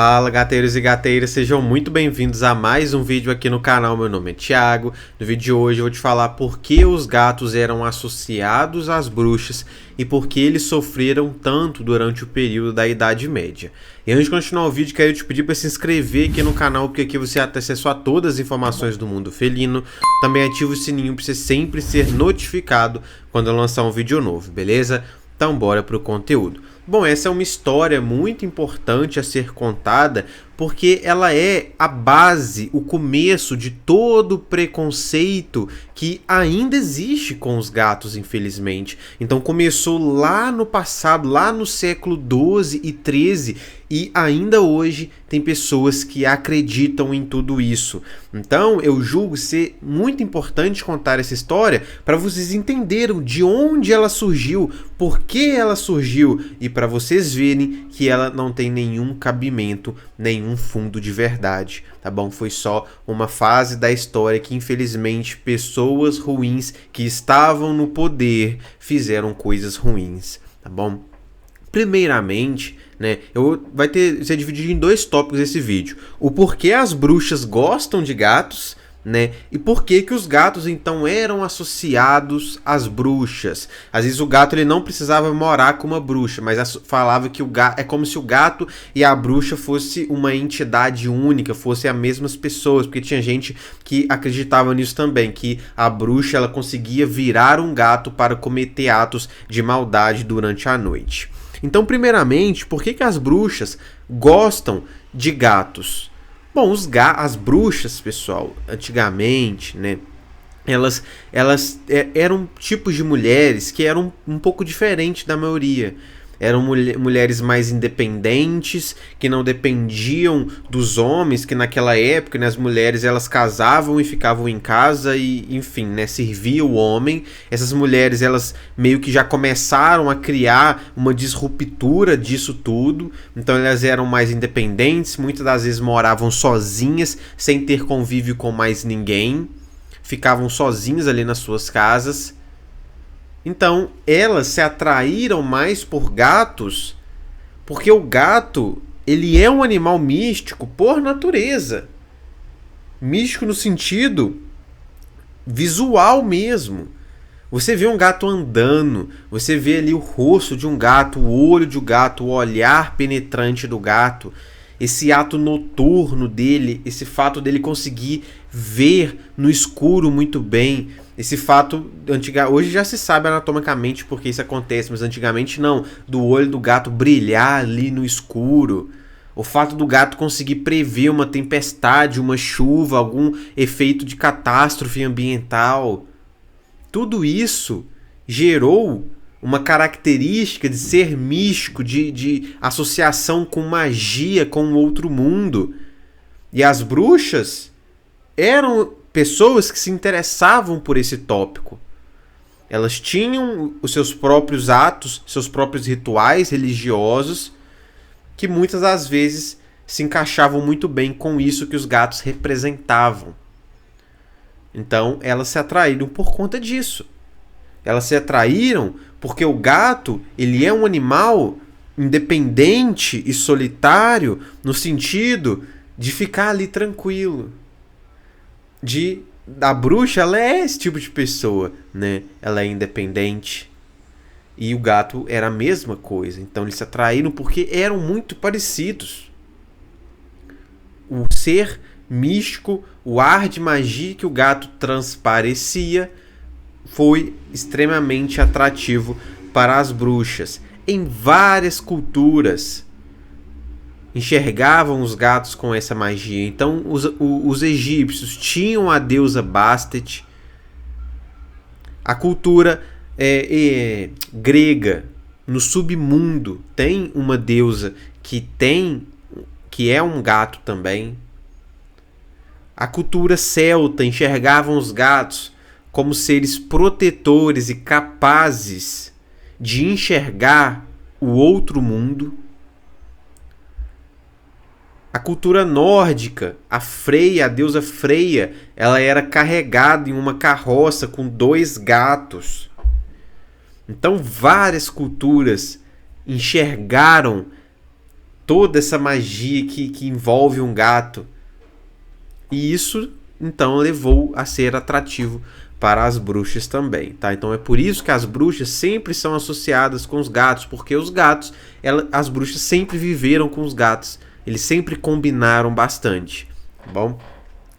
Fala, gateiros e gateiras, sejam muito bem-vindos a mais um vídeo aqui no canal. Meu nome é Thiago. No vídeo de hoje eu vou te falar por que os gatos eram associados às bruxas e por que eles sofreram tanto durante o período da Idade Média. E antes de continuar o vídeo, quero te pedir para se inscrever aqui no canal, porque aqui você vai ter acesso a todas as informações do mundo felino. Também ativa o sininho para você sempre ser notificado quando eu lançar um vídeo novo, beleza? Então bora pro conteúdo. Bom, essa é uma história muito importante a ser contada porque ela é a base, o começo de todo o preconceito que ainda existe com os gatos, infelizmente. Então começou lá no passado, lá no século XII e XIII, e ainda hoje tem pessoas que acreditam em tudo isso. Então eu julgo ser muito importante contar essa história para vocês entenderem de onde ela surgiu, por que ela surgiu e para vocês verem que ela não tem nenhum cabimento, nenhum fundo de verdade, tá bom? Foi só uma fase da história que infelizmente pessoas ruins que estavam no poder fizeram coisas ruins, tá bom? Primeiramente, né, vai ser dividido em dois tópicos esse vídeo: o porquê as bruxas gostam de gatos, né, e por que os gatos então eram associados às bruxas. Às vezes o gato ele não precisava morar com uma bruxa, mas falava que o gato é como se o gato e a bruxa fosse uma entidade única, fossem as mesmas pessoas, porque tinha gente que acreditava nisso também, que a bruxa ela conseguia virar um gato para cometer atos de maldade durante a noite. Então, primeiramente, por que as bruxas gostam de gatos? Bom, as bruxas, pessoal, antigamente, né, elas eram tipos de mulheres que eram um pouco diferentes da maioria. Eram mulheres mais independentes, que não dependiam dos homens, que naquela época, né, as mulheres elas casavam e ficavam em casa e, enfim, né, serviam o homem. Essas mulheres elas meio que já começaram a criar uma disruptura disso tudo. Então elas eram mais independentes, muitas das vezes moravam sozinhas, sem ter convívio com mais ninguém. Ficavam sozinhas ali nas suas casas. Então, elas se atraíram mais por gatos, porque o gato, ele é um animal místico por natureza. Místico no sentido visual mesmo. Você vê um gato andando, você vê ali o rosto de um gato, o olho de um gato, o olhar penetrante do gato, esse ato noturno dele, esse fato dele conseguir ver no escuro muito bem. Esse fato, hoje já se sabe anatomicamente porque isso acontece, mas antigamente não, do olho do gato brilhar ali no escuro. O fato do gato conseguir prever uma tempestade, uma chuva, algum efeito de catástrofe ambiental. Tudo isso gerou uma característica de ser místico, de associação com magia, com o outro mundo. E as bruxas eram pessoas que se interessavam por esse tópico. Elas tinham os seus próprios atos, seus próprios rituais religiosos, que muitas das vezes se encaixavam muito bem com isso que os gatos representavam. Então, elas se atraíram por conta disso. Elas se atraíram porque o gato, ele é um animal independente e solitário no sentido de ficar ali tranquilo. A bruxa, ela é esse tipo de pessoa, né? Ela é independente. E o gato era a mesma coisa. Então eles se atraíram porque eram muito parecidos. O ser místico, o ar de magia que o gato transparecia foi extremamente atrativo para as bruxas. Em várias culturas enxergavam os gatos com essa magia. Então os egípcios tinham a deusa Bastet. A cultura grega, no submundo, tem uma deusa que é um gato também. A cultura celta enxergavam os gatos como seres protetores e capazes de enxergar o outro mundo. A cultura nórdica, a deusa Freia, ela era carregada em uma carroça com 2 gatos. Então várias culturas enxergaram toda essa magia que envolve um gato. E isso, então, levou a ser atrativo para as bruxas também, tá? Então é por isso que as bruxas sempre são associadas com os gatos, porque os gatos, as bruxas sempre viveram com os gatos, eles sempre combinaram bastante, tá bom?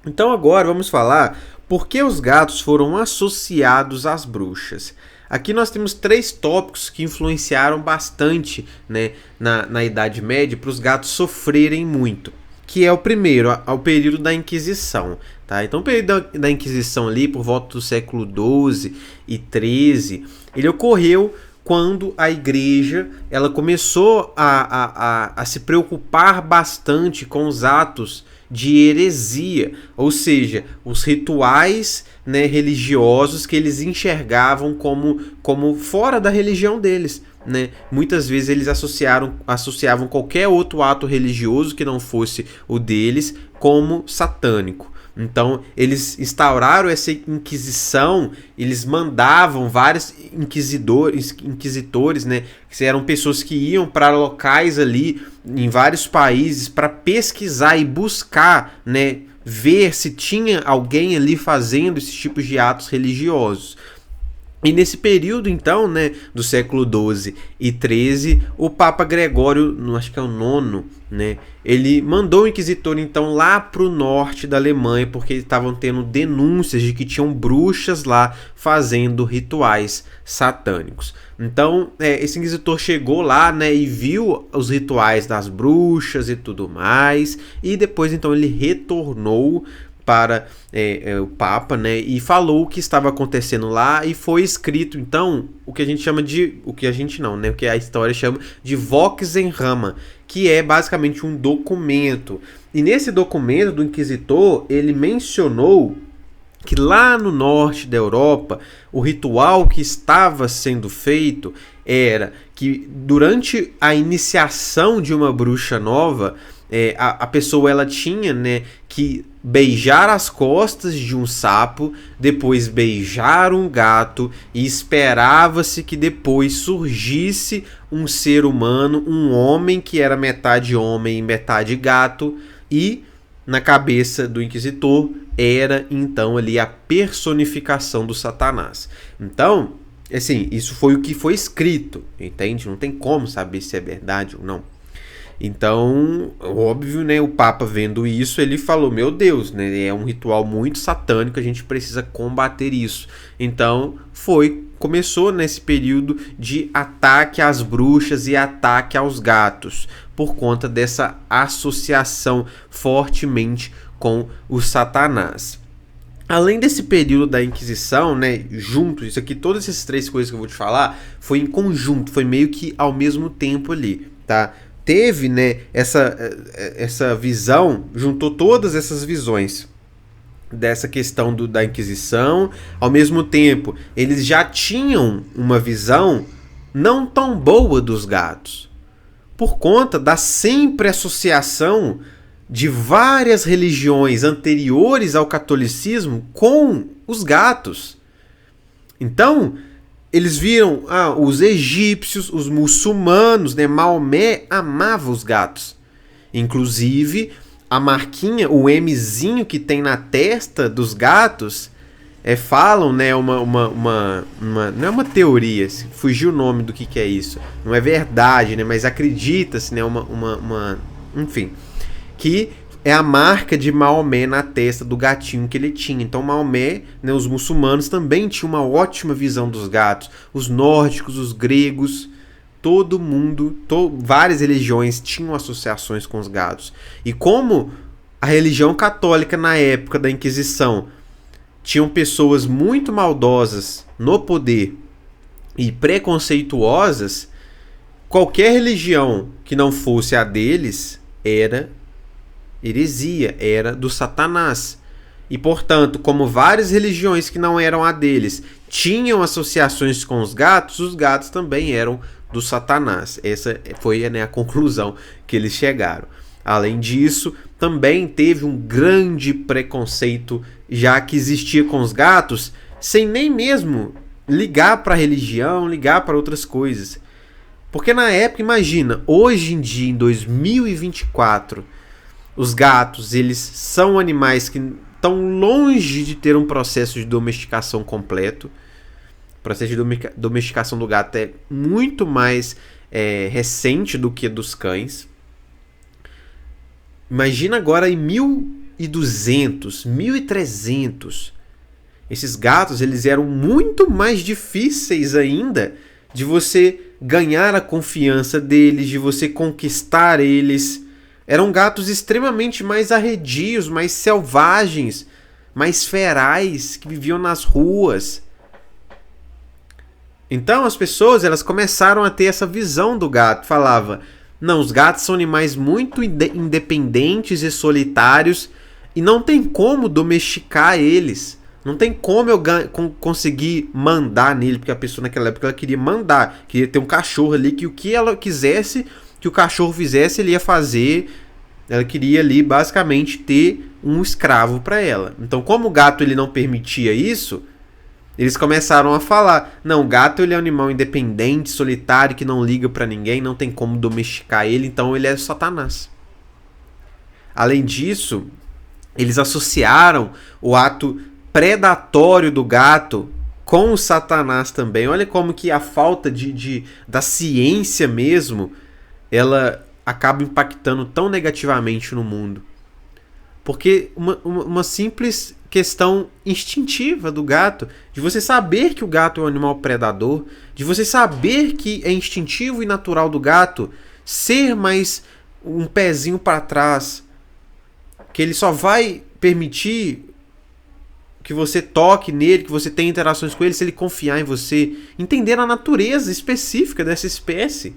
Então agora vamos falar por que os gatos foram associados às bruxas. Aqui nós temos 3 tópicos que influenciaram bastante, né, na Idade Média para os gatos sofrerem muito. Que é o primeiro, ao período da Inquisição. Tá? Então o período da Inquisição ali, por volta do século XII e XIII, ele ocorreu quando a igreja ela começou a se preocupar bastante com os atos de heresia, ou seja, os rituais, né, religiosos que eles enxergavam como fora da religião deles. Né? Muitas vezes eles associavam qualquer outro ato religioso que não fosse o deles como satânico. Então eles instauraram essa inquisição, eles mandavam vários inquisitores, né, que eram pessoas que iam para locais ali em vários países para pesquisar e buscar, né, ver se tinha alguém ali fazendo esses tipos de atos religiosos. E nesse período, então, né, do século XII e XIII, o Papa Gregório, acho que é o nono, né, ele mandou o inquisitor, então, lá para o norte da Alemanha, porque estavam tendo denúncias de que tinham bruxas lá fazendo rituais satânicos. Então, esse inquisitor chegou lá, né, e viu os rituais das bruxas e tudo mais, e depois, então, ele retornou para o Papa, né, e falou o que estava acontecendo lá, e foi escrito, então, o que a gente chama de... o que a gente não, né, o que a história chama de Vox en Rama, que é basicamente um documento. E nesse documento do inquisitor, ele mencionou que lá no norte da Europa, o ritual que estava sendo feito era que durante a iniciação de uma bruxa nova, a pessoa ela tinha, né, que beijar as costas de um sapo, depois beijar um gato, e esperava-se que depois surgisse um ser humano, um homem que era metade homem e metade gato, e na cabeça do inquisitor era então ali a personificação do Satanás. Então, assim, isso foi o que foi escrito, entende? Não tem como saber se é verdade ou não. Então, óbvio, né, o Papa vendo isso, ele falou, meu Deus, né, é um ritual muito satânico, a gente precisa combater isso. Então, começou nesse período de ataque às bruxas e ataque aos gatos, por conta dessa associação fortemente com o Satanás. Além desse período da Inquisição, né, junto, isso aqui, todas essas 3 coisas que eu vou te falar, foi em conjunto, foi meio que ao mesmo tempo ali, tá? Teve, né, essa visão, juntou todas essas visões dessa questão da Inquisição. Ao mesmo tempo, eles já tinham uma visão não tão boa dos gatos, por conta da sempre associação de várias religiões anteriores ao catolicismo com os gatos. Então, eles viram os egípcios, os muçulmanos, né? Maomé amava os gatos. Inclusive, a marquinha, o Mzinho que tem na testa dos gatos, falam, né? Não é uma teoria, fugiu o nome do que é isso. Não é verdade, né? Mas acredita-se, né? Enfim, que é a marca de Maomé na testa do gatinho que ele tinha. Então Maomé, né, os muçulmanos também tinham uma ótima visão dos gatos. Os nórdicos, os gregos, todo mundo, várias religiões tinham associações com os gatos. E como a religião católica na época da Inquisição tinham pessoas muito maldosas no poder e preconceituosas, qualquer religião que não fosse a deles era heresia, era do Satanás. E, portanto, como várias religiões que não eram a deles tinham associações com os gatos também eram do Satanás. Essa foi, né, a conclusão que eles chegaram. Além disso, também teve um grande preconceito, já que existia com os gatos, sem nem mesmo ligar para a religião, ligar para outras coisas. Porque na época, imagina, hoje em dia, em 2024, os gatos, eles são animais que estão longe de ter um processo de domesticação completo. O processo de domesticação do gato é muito mais recente do que dos cães. Imagina agora em 1200, 1300. Esses gatos, eles eram muito mais difíceis ainda de você ganhar a confiança deles, de você conquistar eles. Eram gatos extremamente mais arredios, mais selvagens, mais ferais, que viviam nas ruas. Então as pessoas, elas começaram a ter essa visão do gato. Falava, não, os gatos são animais muito independentes e solitários e não tem como domesticar eles. Não tem como eu conseguir mandar nele, porque a pessoa naquela época ela queria mandar, queria ter um cachorro ali que o que ela quisesse que o cachorro fizesse, ele ia fazer. Ela queria ali basicamente ter um escravo para ela. Então, como o gato ele não permitia isso, eles começaram a falar, não, o gato ele é um animal independente, solitário, que não liga para ninguém, não tem como domesticar ele, então ele é Satanás. Além disso, eles associaram o ato predatório do gato com o Satanás também. Olha como que a falta da ciência mesmo, ela acaba impactando tão negativamente no mundo. Porque uma simples questão instintiva do gato, de você saber que o gato é um animal predador, de você saber que é instintivo e natural do gato ser mais um pezinho para trás, que ele só vai permitir que você toque nele, que você tenha interações com ele, se ele confiar em você. Entender a natureza específica dessa espécie.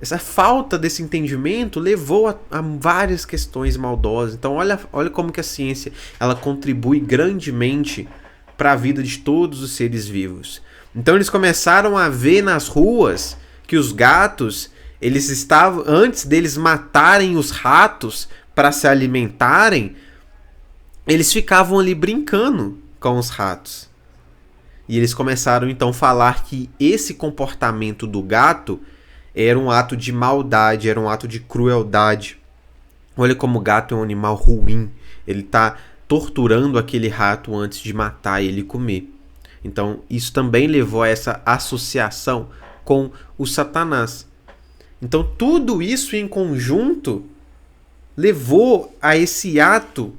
Essa falta desse entendimento levou a várias questões maldosas. Então olha como que a ciência ela contribui grandemente para a vida de todos os seres vivos. Então eles começaram a ver nas ruas que os gatos, eles estavam, antes deles matarem os ratos para se alimentarem, eles ficavam ali brincando com os ratos. E eles começaram então a falar que esse comportamento do gato era um ato de maldade, era um ato de crueldade. Olha como o gato é um animal ruim. Ele está torturando aquele rato antes de matar ele e comer. Então isso também levou a essa associação com o Satanás. Então tudo isso em conjunto levou a esse ato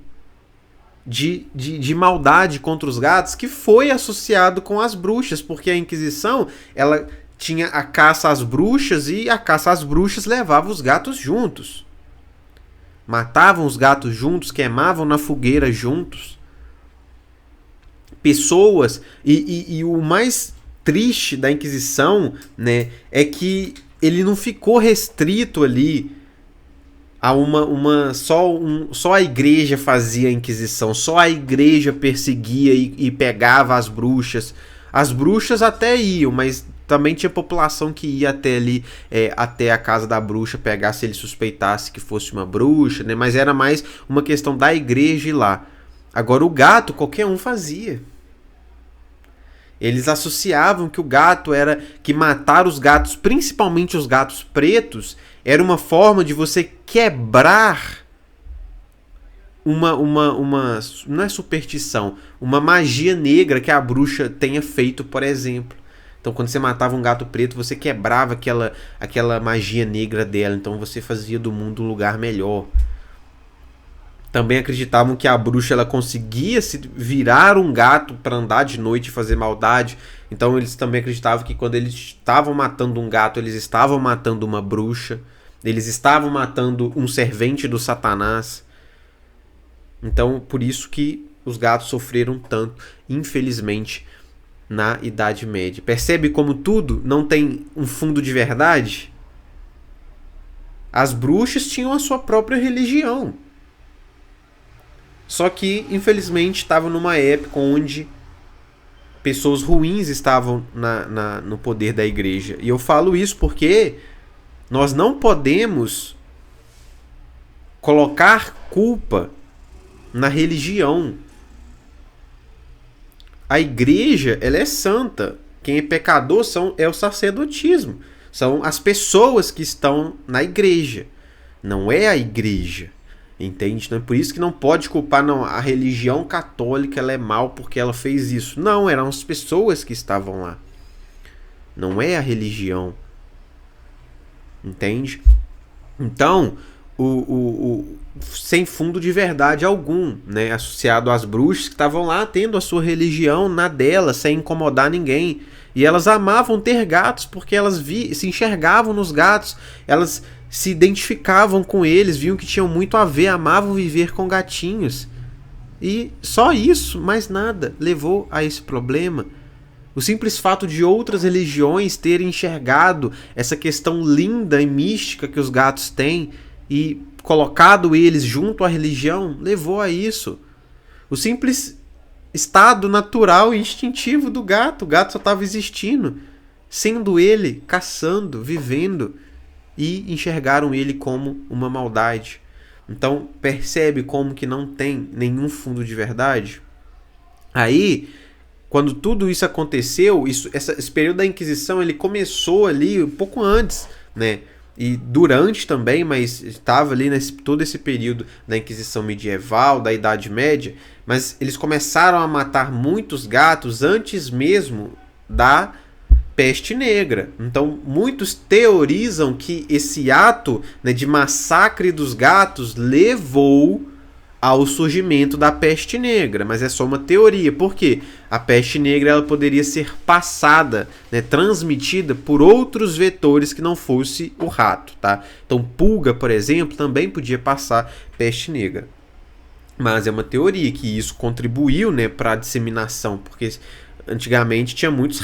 de maldade contra os gatos, que foi associado com as bruxas, porque a Inquisição ela tinha a caça às bruxas e a caça às bruxas levava os gatos juntos. Matavam os gatos juntos, queimavam na fogueira juntos. Pessoas, e o mais triste da Inquisição, né, é que ele não ficou restrito ali a só a igreja fazia a Inquisição, só a igreja perseguia e pegava as bruxas. As bruxas até iam, mas também tinha população que ia até ali, até a casa da bruxa, pegar se ele suspeitasse que fosse uma bruxa, né? Mas era mais uma questão da igreja ir lá. Agora o gato, qualquer um fazia. Eles associavam que o gato era, que matar os gatos, principalmente os gatos pretos, era uma forma de você quebrar não é superstição, uma magia negra que a bruxa tenha feito, por exemplo. Então, quando você matava um gato preto, você quebrava aquela magia negra dela. Então, você fazia do mundo um lugar melhor. Também acreditavam que a bruxa ela conseguia se virar um gato para andar de noite e fazer maldade. Então, eles também acreditavam que quando eles estavam matando um gato, eles estavam matando uma bruxa. Eles estavam matando um servente do Satanás. Então, por isso que os gatos sofreram tanto, infelizmente, na Idade Média. Percebe como tudo não tem um fundo de verdade? As bruxas tinham a sua própria religião. Só que, infelizmente, estava numa época onde pessoas ruins estavam no poder da igreja. E eu falo isso porque nós não podemos colocar culpa na religião. A igreja, ela é santa. Quem é pecador é o sacerdotismo. São as pessoas que estão na igreja. Não é a igreja. Entende? Então é por isso que não pode culpar, não, a religião católica ela é mal porque ela fez isso. Não, eram as pessoas que estavam lá. Não é a religião. Entende? Então, sem fundo de verdade algum, né? Associado às bruxas que estavam lá tendo a sua religião na dela, sem incomodar ninguém. E elas amavam ter gatos porque elas se enxergavam nos gatos, elas se identificavam com eles, viam que tinham muito a ver, amavam viver com gatinhos. E só isso, mais nada, levou a esse problema. O simples fato de outras religiões terem enxergado essa questão linda e mística que os gatos têm e colocado eles junto à religião, levou a isso. O simples estado natural e instintivo do gato. O gato só estava existindo, sendo ele, caçando, vivendo, e enxergaram ele como uma maldade. Então, percebe como que não tem nenhum fundo de verdade? Aí, quando tudo isso aconteceu, esse período da Inquisição, ele começou ali um pouco antes, né? E durante também, mas estava ali todo esse período da Inquisição medieval, da Idade Média, mas eles começaram a matar muitos gatos antes mesmo da peste negra. Então, muitos teorizam que esse ato, né, de massacre dos gatos levou ao surgimento da peste negra, mas é só uma teoria. Por quê? A peste negra ela poderia ser passada, né, transmitida por outros vetores que não fosse o rato, tá? Então, pulga, por exemplo, também podia passar peste negra. Mas é uma teoria que isso contribuiu, né, para a disseminação, porque antigamente tinha muitos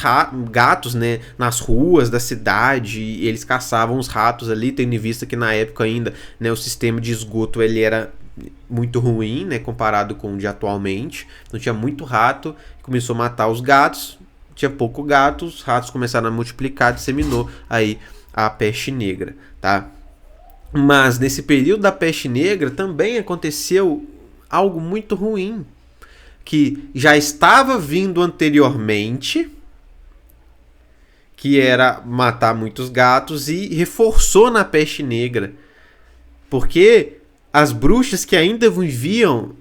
gatos, né, nas ruas da cidade, e eles caçavam os ratos ali, tendo em vista que na época ainda, né, o sistema de esgoto ele era muito ruim, né, comparado com o de atualmente. Então tinha muito rato, começou a matar os gatos, tinha pouco gato, os ratos começaram a multiplicar, disseminou aí a peste negra, tá? Mas nesse período da peste negra também aconteceu algo muito ruim, que já estava vindo anteriormente, que era matar muitos gatos, e reforçou na peste negra, porque as bruxas que ainda viviam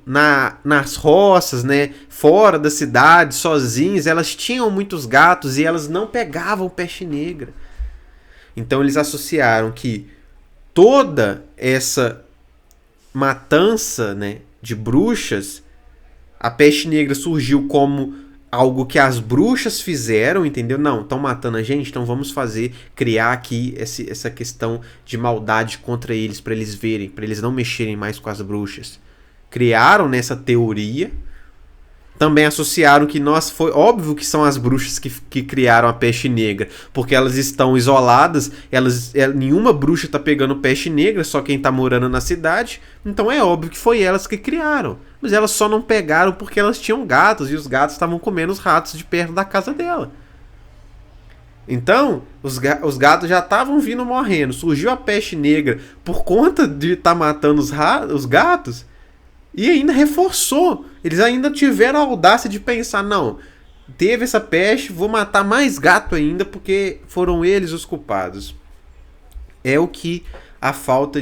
nas roças, né, fora da cidade, sozinhas, elas tinham muitos gatos e elas não pegavam peste negra. Então eles associaram que toda essa matança, né, de bruxas, a peste negra surgiu como algo que as bruxas fizeram, entendeu? Não, estão matando a gente, então vamos criar aqui essa questão de maldade contra eles, para eles verem, para eles não mexerem mais com as bruxas. Criaram nessa teoria. Também associaram que foi óbvio que são as bruxas que criaram a peste negra, porque elas estão isoladas, nenhuma bruxa está pegando peste negra, só quem está morando na cidade, então é óbvio que foi elas que criaram. Mas elas só não pegaram porque elas tinham gatos, e os gatos estavam comendo os ratos de perto da casa dela. Então, os gatos já estavam vindo morrendo, surgiu a peste negra por conta de estar matando os gatos, e ainda reforçou. Eles ainda tiveram a audácia de pensar, não, teve essa peste, vou matar mais gato ainda porque foram eles os culpados. É o que a falta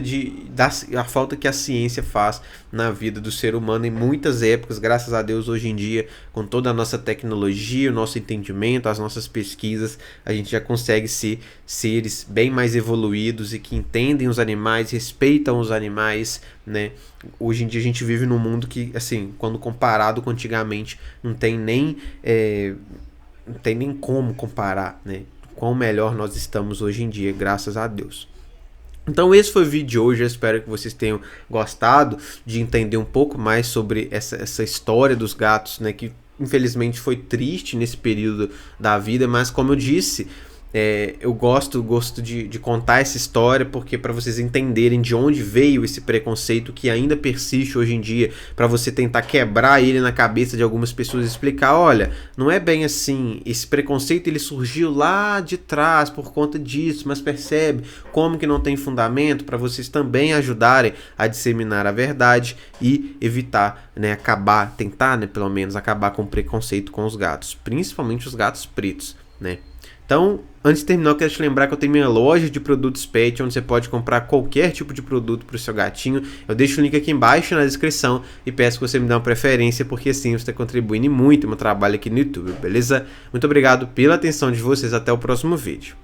que a ciência faz na vida do ser humano em muitas épocas. Graças a Deus, hoje em dia, com toda a nossa tecnologia, o nosso entendimento, as nossas pesquisas, a gente já consegue ser seres bem mais evoluídos e que entendem os animais, respeitam os animais, né? Hoje em dia a gente vive num mundo que, assim, quando comparado com antigamente, não tem nem como comparar, né? Quão melhor nós estamos hoje em dia, graças a Deus. Então esse foi o vídeo de hoje, eu espero que vocês tenham gostado de entender um pouco mais sobre essa história dos gatos, né, que infelizmente foi triste nesse período da vida, mas como eu disse, eu gosto de contar essa história porque para vocês entenderem de onde veio esse preconceito que ainda persiste hoje em dia, para você tentar quebrar ele na cabeça de algumas pessoas e explicar, olha, não é bem assim, esse preconceito ele surgiu lá de trás por conta disso, mas percebe como que não tem fundamento, para vocês também ajudarem a disseminar a verdade e evitar, né, tentar, né, pelo menos acabar com o preconceito com os gatos, principalmente os gatos pretos. né? Então, antes de terminar, eu quero te lembrar que eu tenho minha loja de produtos pet, onde você pode comprar qualquer tipo de produto para o seu gatinho. Eu deixo o link aqui embaixo na descrição e peço que você me dê uma preferência, porque assim você está contribuindo muito no meu trabalho aqui no YouTube, beleza? Muito obrigado pela atenção de vocês, até o próximo vídeo.